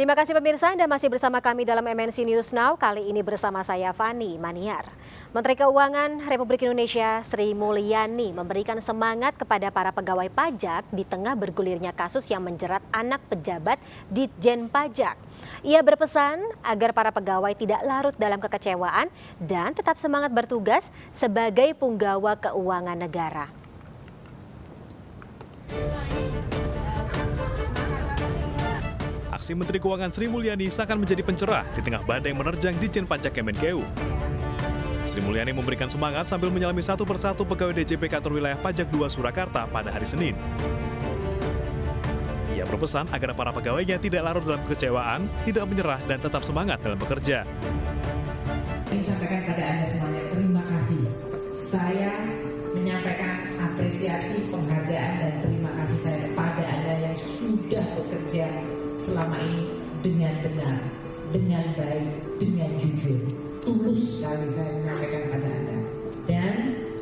Terima kasih pemirsa, Anda masih bersama kami dalam MNC News Now. Kali ini bersama saya Fani Maniar. Menteri Keuangan Republik Indonesia Sri Mulyani memberikan semangat kepada para pegawai pajak di tengah bergulirnya kasus yang menjerat anak pejabat Ditjen Pajak. Ia berpesan agar para pegawai tidak larut dalam kekecewaan dan tetap semangat bertugas sebagai punggawa keuangan negara. Aksi Menteri Keuangan Sri Mulyani seakan menjadi pencerah di tengah badai menerjang Ditjen Pajak Kemenkeu. Sri Mulyani memberikan semangat sambil menyalami satu persatu pegawai DJP Kantor Wilayah Pajak 2 Surakarta pada hari Senin. Ia berpesan agar para pegawainya tidak larut dalam kekecewaan, tidak menyerah dan tetap semangat dalam bekerja. Ingin sampaikan pada Anda semuanya, terima kasih. Saya menyampaikan apresiasi, penghargaan dan terima kasih saya kepada Anda yang sudah bekerja selama ini dengan benar, dengan baik, dengan jujur. Tulus sekali saya menyampaikan pada Anda. Dan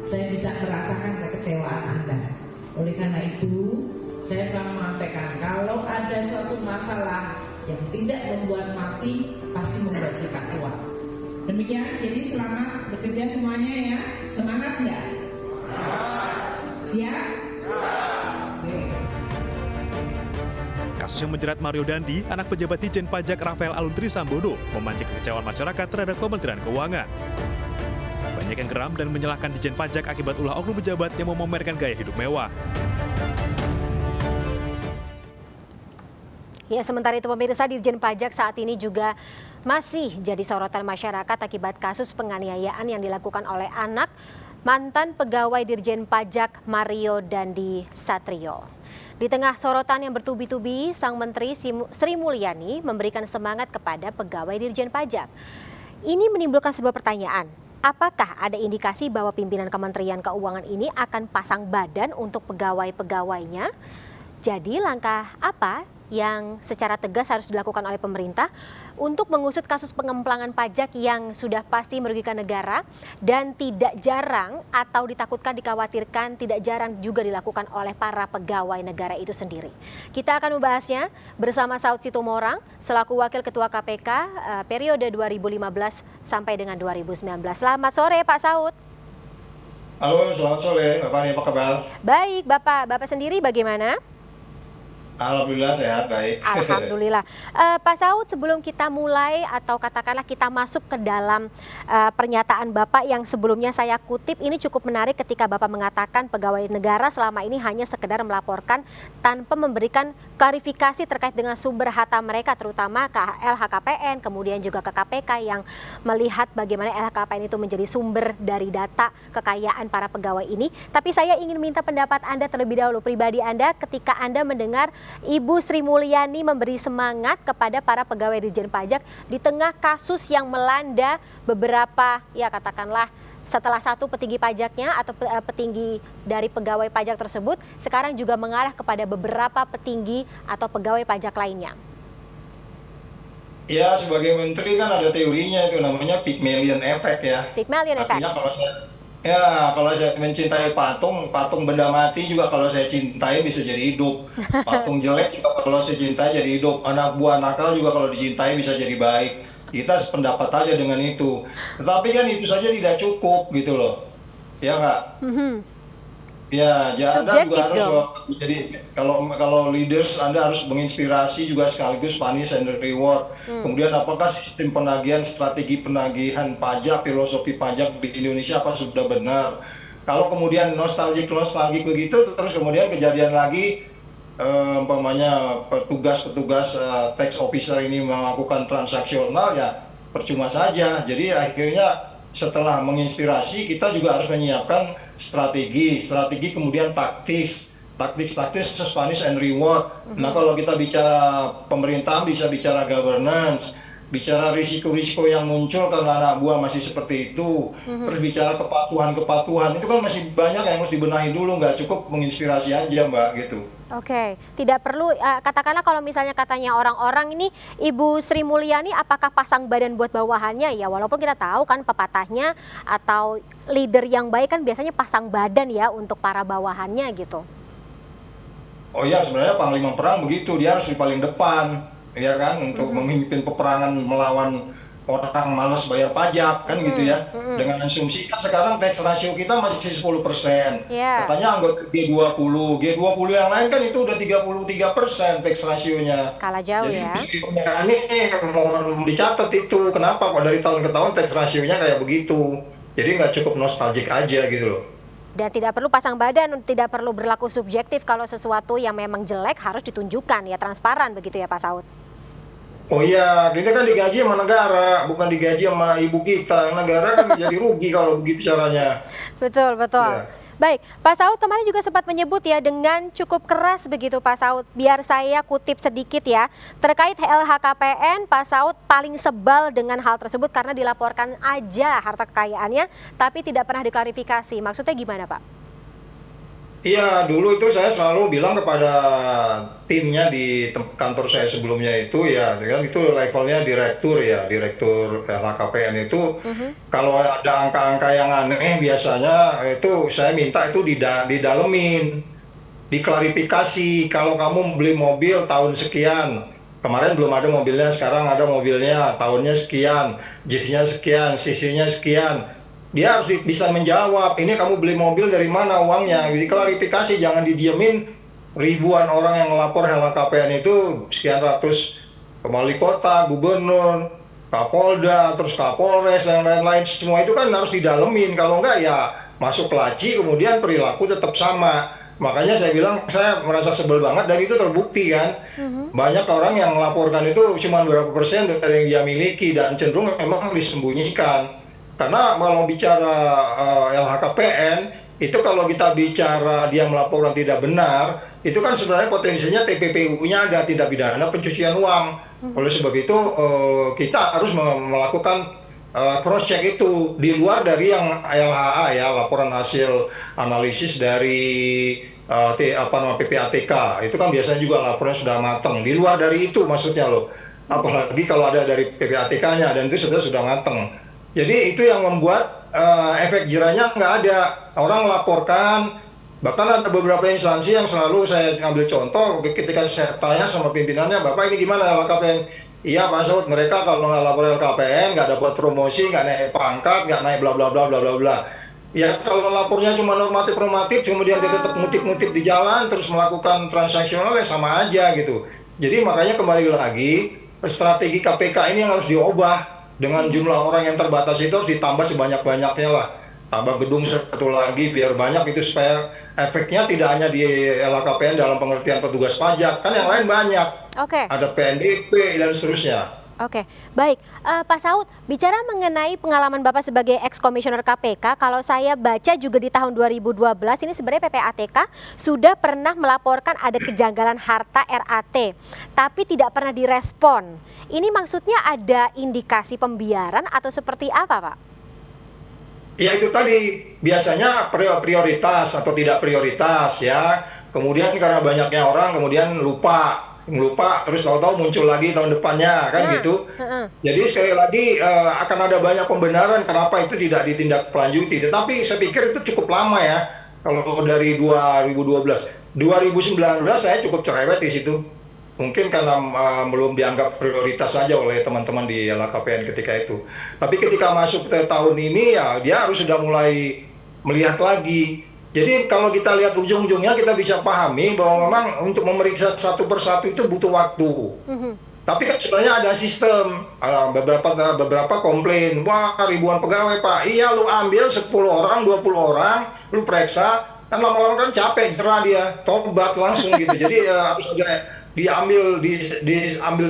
saya bisa merasakan kekecewaan Anda. Oleh karena itu, saya selalu mengatakan kalau ada suatu masalah yang tidak membuat mati, pasti membuat kita kuat. Demikian, jadi selamat bekerja semuanya ya. Semangat nggak? Siap? Oke. Kasus yang menjerat Mario Dandi, anak pejabat Ditjen Pajak Rafael Aluntri Sambodo, memancing kekecewaan masyarakat terhadap Kementerian Keuangan. Banyak yang geram dan menyalahkan Ditjen Pajak akibat ulah oknum pejabat yang memamerkan gaya hidup mewah. Ya, sementara itu pemirsa, Ditjen Pajak saat ini juga masih jadi sorotan masyarakat akibat kasus penganiayaan yang dilakukan oleh anak mantan pegawai Ditjen Pajak Mario Dandi Satrio. Di tengah sorotan yang bertubi-tubi, Sang Menteri Sri Mulyani memberikan semangat kepada pegawai Ditjen Pajak. Ini menimbulkan sebuah pertanyaan, apakah ada indikasi bahwa pimpinan Kementerian Keuangan ini akan pasang badan untuk pegawai-pegawainya? Jadi langkah apa yang secara tegas harus dilakukan oleh pemerintah untuk mengusut kasus pengemplangan pajak yang sudah pasti merugikan negara dan tidak jarang atau ditakutkan, dikhawatirkan tidak jarang juga dilakukan oleh para pegawai negara itu sendiri. Kita akan membahasnya bersama Saud Situmorang selaku Wakil Ketua KPK periode 2015 sampai dengan 2019. Selamat sore Pak Saud. Halo, selamat sore. Bapak, apa kabar? Baik, Bapak sendiri bagaimana? Alhamdulillah sehat, baik. Alhamdulillah. Pak Saud, sebelum kita mulai atau katakanlah kita masuk ke dalam pernyataan Bapak yang sebelumnya saya kutip, ini cukup menarik ketika Bapak mengatakan pegawai negara selama ini hanya sekedar melaporkan tanpa memberikan klarifikasi terkait dengan sumber harta mereka, terutama ke LHKPN, kemudian juga ke KPK yang melihat bagaimana LHKPN itu menjadi sumber dari data kekayaan para pegawai ini. Tapi saya ingin minta pendapat Anda terlebih dahulu, pribadi Anda ketika Anda mendengar Ibu Sri Mulyani memberi semangat kepada para pegawai Ditjen Pajak di tengah kasus yang melanda beberapa, ya katakanlah setelah satu petinggi pajaknya atau petinggi dari pegawai pajak tersebut sekarang juga mengarah kepada beberapa petinggi atau pegawai pajak lainnya. Ya, sebagai menteri kan ada teorinya itu namanya Pygmalion Effect ya. Pygmalion Effect. Artinya kalau saya mencintai patung benda mati juga kalau saya cintai bisa jadi hidup. Patung jelek juga kalau saya cintai jadi hidup. Anak buah nakal juga kalau dicintai bisa jadi baik. Kita sependapat aja dengan itu. Tetapi kan itu saja tidak cukup gitu loh. Ya nggak? Ya, Anda juga harus jadi kalau leaders Anda harus menginspirasi juga sekaligus punish and reward. Kemudian apakah sistem penagihan, strategi penagihan pajak, filosofi pajak di Indonesia apa sudah benar? Kalau kemudian nostalgic begitu, terus kemudian kejadian lagi umpamanya petugas tax officer ini melakukan transaksional, ya percuma saja. Jadi akhirnya setelah menginspirasi kita juga harus menyiapkan strategi kemudian taktis terus punish and reward. Nah, kalau kita bicara pemerintahan bisa bicara governance, bicara risiko-risiko yang muncul karena anak buah masih seperti itu, terus bicara kepatuhan itu kan masih banyak yang harus dibenahi dulu, nggak cukup menginspirasi aja Mbak gitu. Oke, tidak perlu katakanlah kalau misalnya katanya orang-orang ini Ibu Sri Mulyani apakah pasang badan buat bawahannya ya, walaupun kita tahu kan pepatahnya atau leader yang baik kan biasanya pasang badan ya untuk para bawahannya gitu. Oh iya, sebenarnya panglima perang begitu, dia harus di paling depan. ya kan, untuk memimpin peperangan melawan orang malas bayar pajak kan gitu ya. Dengan asumsi kan sekarang tax ratio kita masih 10%. Iya. Katanya anggota G20 yang lain kan itu udah 33% tax rasionya. Kalah jauh Jadi ya. ini mohon dicatat itu kenapa kok dari tahun ke tahun tax rasionya kayak begitu. Jadi nggak cukup nostalgic aja gitu loh. Dan tidak perlu pasang badan, tidak perlu berlaku subjektif kalau sesuatu yang memang jelek harus ditunjukkan ya, transparan begitu ya Pak Saud. Oh iya, kita kan digaji sama negara, bukan digaji sama ibu kita. Negara kan jadi rugi kalau begitu caranya. Betul, betul. Ya. Baik, Pak Saud kemarin juga sempat menyebut ya dengan cukup keras begitu Pak Saud. Biar saya kutip sedikit ya. Terkait LHKPN, Pak Saud paling sebal dengan hal tersebut karena dilaporkan aja harta kekayaannya tapi tidak pernah diklarifikasi. Maksudnya gimana Pak? Iya, dulu itu saya selalu bilang kepada timnya di kantor saya sebelumnya itu ya, kan itu levelnya direktur ya, direktur LHKPN itu kalau ada angka-angka yang aneh biasanya itu saya minta itu didalemin, diklarifikasi. Kalau kamu beli mobil tahun sekian, kemarin belum ada mobilnya, sekarang ada mobilnya, tahunnya sekian, JIS-nya sekian, CC-nya sekian. Dia harus bisa menjawab, ini kamu beli mobil dari mana uangnya, diklarifikasi, jangan didiemin. Ribuan orang yang melapor LHKPN itu sekian ratus wali kota, gubernur, kapolda, terus kapolres, dan lain-lain, semua itu kan harus didalemin. Kalau enggak ya masuk laci, kemudian perilaku tetap sama. Makanya saya bilang saya merasa sebel banget dan itu terbukti kan. Banyak orang yang melaporkan itu cuma berapa persen dari yang dia miliki dan cenderung memang disembunyikan. Karena kalau bicara LHKPN, itu kalau kita bicara dia melaporkan tidak benar, itu kan sebenarnya potensinya TPPU-nya ada tindak pidana pencucian uang. Oleh sebab itu kita harus melakukan cross check itu di luar dari yang LHA ya, laporan hasil analisis dari PPATK. Itu kan biasanya juga laporannya sudah matang. Di luar dari itu maksudnya loh. Apalagi kalau ada dari PPATK-nya dan itu sudah matang. Jadi itu yang membuat efek jerahnya nggak ada. Orang laporkan, bahkan ada beberapa instansi yang selalu saya ambil contoh ketika saya tanya sama pimpinannya, Bapak ini gimana LHKPN? Iya Pak Saud, mereka kalau nggak lapor LHKPN, nggak dapat promosi, nggak naik pangkat, nggak naik bla bla bla bla bla bla. Ya kalau lapornya cuma normatif, kemudian dia tetap ngutip-ngutip di jalan, terus melakukan transaksional ya sama aja gitu. Jadi makanya kembali lagi, strategi KPK ini yang harus diubah. Dengan jumlah orang yang terbatas itu harus ditambah sebanyak-banyaknya lah. Tambah gedung satu lagi biar banyak itu supaya efeknya tidak hanya di LHKPN dalam pengertian petugas pajak. Kan yang lain banyak. Oke. Ada PNBP dan seterusnya. Oke, baik. Pak Saud, bicara mengenai pengalaman Bapak sebagai ex-komisioner KPK, kalau saya baca juga di tahun 2012, ini sebenarnya PPATK sudah pernah melaporkan ada kejanggalan harta RAT, tapi tidak pernah direspon. Ini maksudnya ada indikasi pembiaran atau seperti apa, Pak? Ya itu tadi, biasanya prioritas atau tidak prioritas ya. Kemudian karena banyaknya orang, kemudian lupa terus tahu-tahu muncul lagi tahun depannya kan gitu. Jadi sekali lagi akan ada banyak pembenaran kenapa itu tidak ditindaklanjuti. Tetapi saya pikir itu cukup lama ya. Kalau dari 2012, 2019 saya cukup cerewet di situ. Mungkin karena belum dianggap prioritas saja oleh teman-teman di LHKPN ketika itu. Tapi ketika masuk ke tahun ini ya dia harus sudah mulai melihat lagi. Jadi kalau kita lihat ujung-ujungnya kita bisa pahami bahwa memang untuk memeriksa satu persatu itu butuh waktu. Tapi kan sebenarnya ada sistem, beberapa komplain, wah ribuan pegawai Pak, iya lu ambil 10 orang, 20 orang, lu periksa, kan lama-lama kan capek, jerah dia, tobat langsung gitu. Jadi harus ada diambil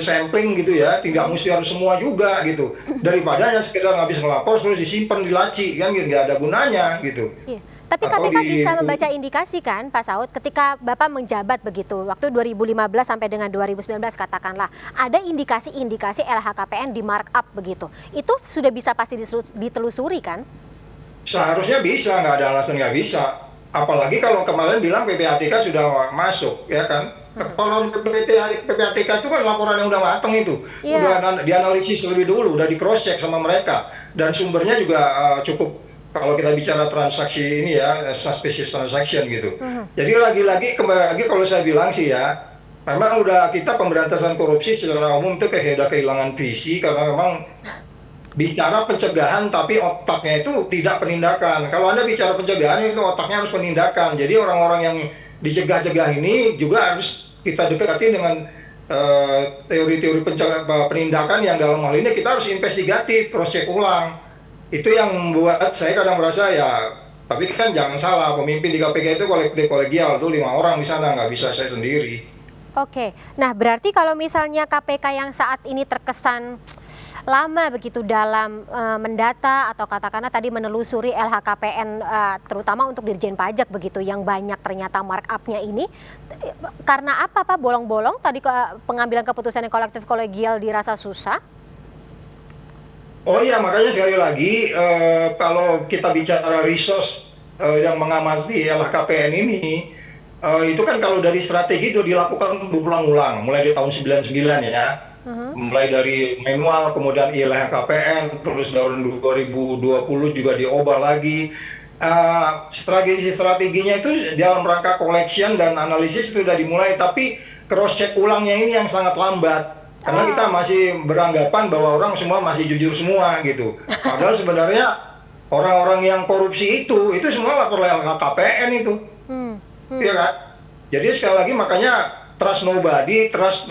sampling gitu ya, tidak mesti harus semua juga gitu. Daripada yang sekedar habis ngelapor terus disimpan di laci kan nggak ada gunanya gitu. Iya. Tapi KPK bisa membaca indikasi kan Pak Saud ketika Bapak menjabat begitu waktu 2015 sampai dengan 2019 katakanlah ada indikasi-indikasi LHKPN di markup begitu. Itu sudah bisa pasti ditelusuri kan? Seharusnya bisa, nggak ada alasan nggak bisa. Apalagi kalau kemarin bilang PPATK sudah masuk ya kan. Kalau PPATK itu kan laporan yang udah matang itu. Udah dianalisis lebih dulu, udah di cross check sama mereka dan sumbernya juga cukup. Kalau kita bicara transaksi ini ya, suspicious transaction gitu. Jadi lagi-lagi kembali lagi kalau saya bilang sih ya, memang udah kita pemberantasan korupsi secara umum itu kayak udah kehilangan visi karena memang bicara pencegahan tapi otaknya itu tidak penindakan. Kalau Anda bicara pencegahan itu otaknya harus penindakan. Jadi orang-orang yang dicegah-cegah ini juga harus kita dekati dengan teori-teori penindakan yang dalam hal ini kita harus investigatif, cross check ulang. Itu yang membuat saya kadang merasa ya, tapi kan jangan salah, pemimpin di KPK itu kolegial, tuh 5 orang di sana, nggak bisa saya sendiri. Oke, nah berarti kalau misalnya KPK yang saat ini terkesan lama begitu dalam mendata atau katakanlah tadi menelusuri LHKPN terutama untuk Dirjen Pajak begitu yang banyak ternyata markup-nya ini, karena apa Pak bolong-bolong tadi pengambilan keputusan yang kolektif kolegial dirasa susah? Oh iya, makanya sekali lagi kalau kita bicara resource yang mengamati LHKPN ini, itu kan kalau dari strategi itu dilakukan berulang-ulang, mulai dari tahun 99 ya, mulai dari manual, kemudian LHKPN, terus tahun 2020 juga diubah lagi. Strateginya itu dalam rangka collection dan analisis itu sudah dimulai, tapi cross check ulangnya ini yang sangat lambat. Karena kita masih beranggapan bahwa orang semua masih jujur semua gitu. Padahal sebenarnya orang-orang yang korupsi itu semua lapor LHKPN itu. Iya kan? Jadi sekali lagi makanya trust nobody, trust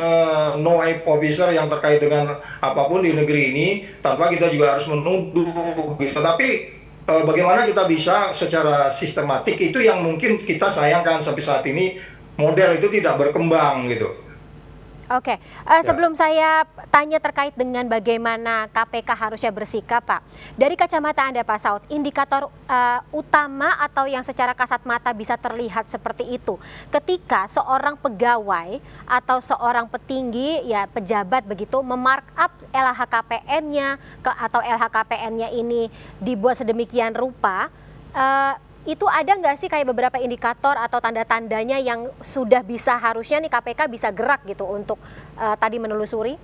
no officer yang terkait dengan apapun di negeri ini tanpa kita juga harus menuduh gitu. Tapi bagaimana kita bisa secara sistematik itu yang mungkin kita sayangkan sampai saat ini model itu tidak berkembang gitu. Oke, sebelum saya tanya terkait dengan bagaimana KPK harusnya bersikap, Pak. Dari kacamata Anda, Pak Saud, indikator utama atau yang secara kasat mata bisa terlihat seperti itu, ketika seorang pegawai atau seorang petinggi, ya pejabat begitu, memarkup LHKPN-nya atau LHKPN-nya ini dibuat sedemikian rupa, itu ada nggak sih kayak beberapa indikator atau tanda-tandanya yang sudah bisa harusnya nih KPK bisa gerak gitu untuk tadi menelusuri?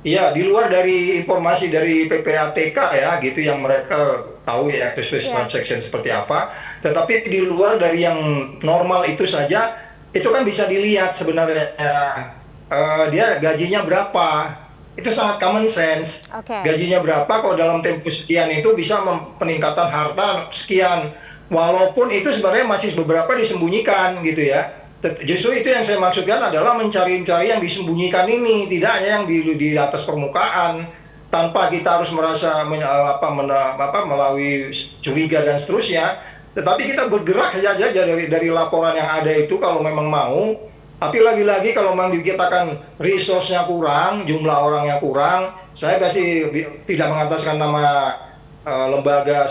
Iya, di luar dari informasi dari PPATK ya gitu yang mereka tahu ya active transaction seperti apa, tetapi di luar dari yang normal itu saja, itu kan bisa dilihat sebenarnya dia gajinya berapa. Itu sangat common sense. Gajinya berapa kok dalam tempo sekian itu bisa peningkatan harta sekian. Walaupun itu sebenarnya masih beberapa disembunyikan gitu ya. Justru itu yang saya maksudkan adalah mencari-cari yang disembunyikan ini, tidak hanya yang di atas permukaan tanpa kita harus merasa melalui curiga dan seterusnya. Tetapi kita bergerak saja dari laporan yang ada itu kalau memang mau. Tapi lagi-lagi kalau memang dikatakan resource-nya kurang, jumlah orangnya kurang, saya tidak mengataskan nama lembaga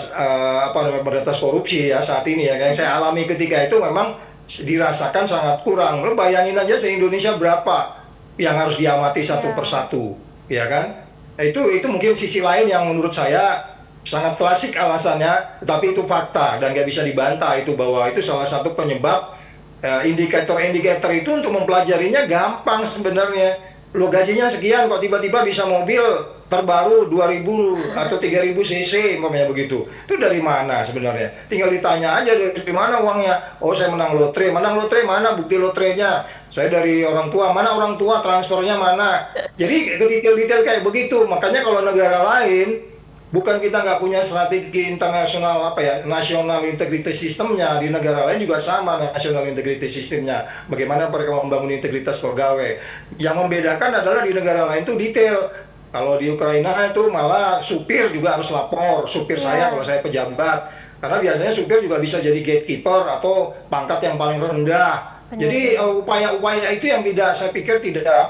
pemberantas korupsi ya saat ini ya. Yang saya alami ketika itu memang dirasakan sangat kurang. Lo bayangin aja se-Indonesia berapa yang harus diamati satu persatu, ya kan? Itu mungkin sisi lain yang menurut saya sangat klasik alasannya, tapi itu fakta dan nggak bisa dibantah itu bahwa itu salah satu penyebab. Indikator-indikator itu untuk mempelajarinya gampang sebenarnya. Lo gajinya sekian kok tiba-tiba bisa mobil terbaru 2000 atau 3000 cc umpamanya begitu. Itu dari mana sebenarnya? Tinggal ditanya aja dari mana uangnya. Oh, saya menang lotre. Menang lotre mana bukti lotrenya? Saya dari orang tua. Mana orang tua transfernya mana? Jadi detail-detail kayak begitu. Makanya kalau negara lain bukan kita nggak punya strategi internasional national integrity sistemnya, di negara lain juga sama national integrity sistemnya. Bagaimana mereka membangun integritas pegawai. Yang membedakan adalah di negara lain itu detail. Kalau di Ukraina itu malah supir juga harus lapor, supir saya kalau saya pejabat. Karena biasanya supir juga bisa jadi gatekeeper atau pangkat yang paling rendah. Jadi upaya-upaya itu yang saya pikir tidak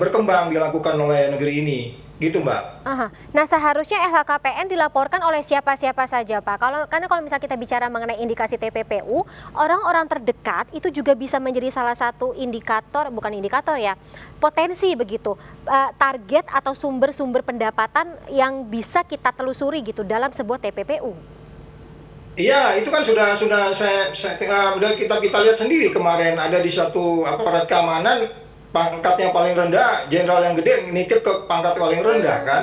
berkembang dilakukan oleh negeri ini. Gitu, Mbak. Nah, seharusnya LHKPN dilaporkan oleh siapa-siapa saja, Pak. Karena kalau misalnya kita bicara mengenai indikasi TPPU, orang-orang terdekat itu juga bisa menjadi salah satu potensi begitu, target atau sumber-sumber pendapatan yang bisa kita telusuri gitu dalam sebuah TPPU. Iya, itu kan sudah kita lihat sendiri kemarin ada di satu aparat keamanan. Pangkat yang paling rendah, jenderal yang gede nitip ke pangkat paling rendah kan.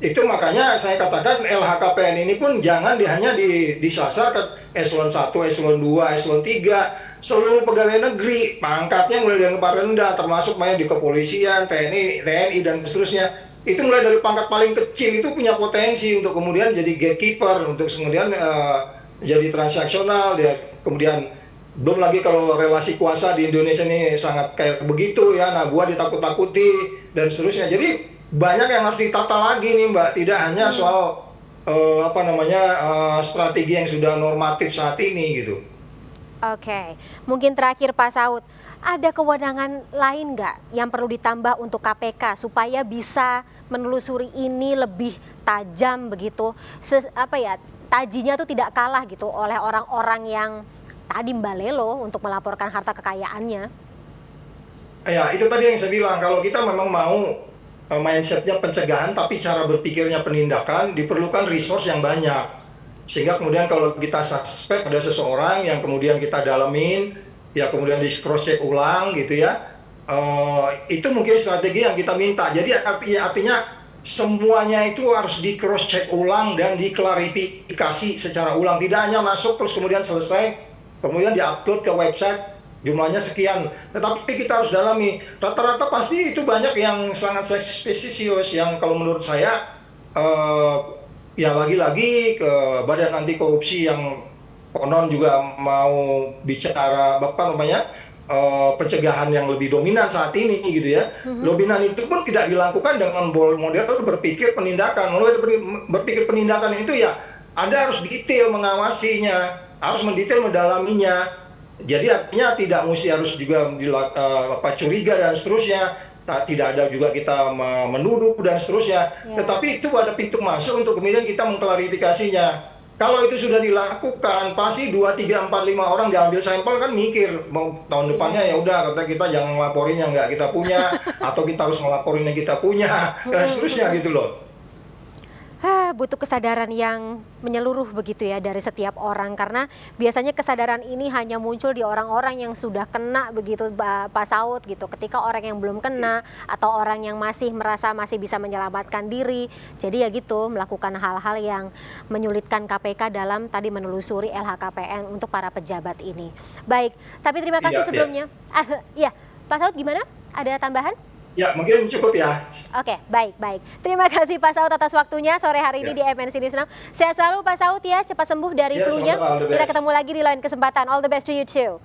Itu makanya saya katakan LHKPN ini pun jangan hanya disasar ke eselon 1, eselon 2, eselon 3. seluruh pegawai negeri pangkatnya mulai dari yang paling rendah, termasuk main di kepolisian, TNI dan seterusnya, itu mulai dari pangkat paling kecil itu punya potensi untuk kemudian jadi gatekeeper, untuk kemudian jadi transaksional, dia kemudian belum lagi kalau relasi kuasa di Indonesia ini sangat kayak begitu ya, nah gua ditakut-takuti dan seterusnya. Jadi banyak yang harus ditata lagi nih Mbak, tidak hanya soal strategi yang sudah normatif saat ini gitu. Oke, mungkin terakhir Pak Saud, ada kewenangan lain nggak yang perlu ditambah untuk KPK supaya bisa menelusuri ini lebih tajam begitu, tajinya tuh tidak kalah gitu oleh orang-orang yang tadi mbalelo untuk melaporkan harta kekayaannya? Ya, itu tadi yang saya bilang, kalau kita memang mau mindsetnya pencegahan tapi cara berpikirnya penindakan, diperlukan resource yang banyak. Sehingga kemudian kalau kita suspek ada seseorang yang kemudian kita dalamin, ya kemudian di cross check ulang gitu ya, itu mungkin strategi yang kita minta. Jadi artinya semuanya itu harus di cross check ulang dan diklarifikasi secara ulang, tidak hanya masuk terus kemudian selesai kemudian diupload ke website jumlahnya sekian, tetapi kita harus dalami. Rata-rata pasti itu banyak yang sangat spesifis yang kalau menurut saya ya lagi-lagi ke badan anti korupsi yang konon juga mau bicara pencegahan yang lebih dominan saat ini gitu ya. Dominan itu pun tidak dilakukan dengan model berpikir penindakan. Berpikir penindakan itu ya Anda harus detail mengawasinya, harus mendetail mendalaminya. Jadi artinya tidak mesti harus juga curiga dan seterusnya. Tidak ada juga kita menuduh dan seterusnya. Tetapi itu ada pintu masuk untuk kemudian kita mengklarifikasinya. Kalau itu sudah dilakukan, pasti 2, 3, 4, 5 orang diambil sampel kan mikir, mau tahun depannya ya udah kata kita jangan ngelaporin yang nggak kita punya, atau kita harus ngelaporin yang kita punya, dan seterusnya gitu loh. Butuh kesadaran yang menyeluruh begitu ya dari setiap orang, karena biasanya kesadaran ini hanya muncul di orang-orang yang sudah kena begitu Pak Saud gitu. Ketika orang yang belum kena atau orang yang masih merasa masih bisa menyelamatkan diri, jadi ya gitu melakukan hal-hal yang menyulitkan KPK dalam tadi menelusuri LHKPN untuk para pejabat ini. Baik, tapi terima kasih sebelumnya. Ya, Pak Saud gimana? Ada tambahan? Ya, mungkin cukup ya. Oke, baik. Terima kasih Pak Saud atas waktunya sore hari ini di MNC News 6. Sehat selalu Pak Saud ya, cepat sembuh dari flu-nya. Kita ketemu lagi di lain kesempatan. All the best to you too.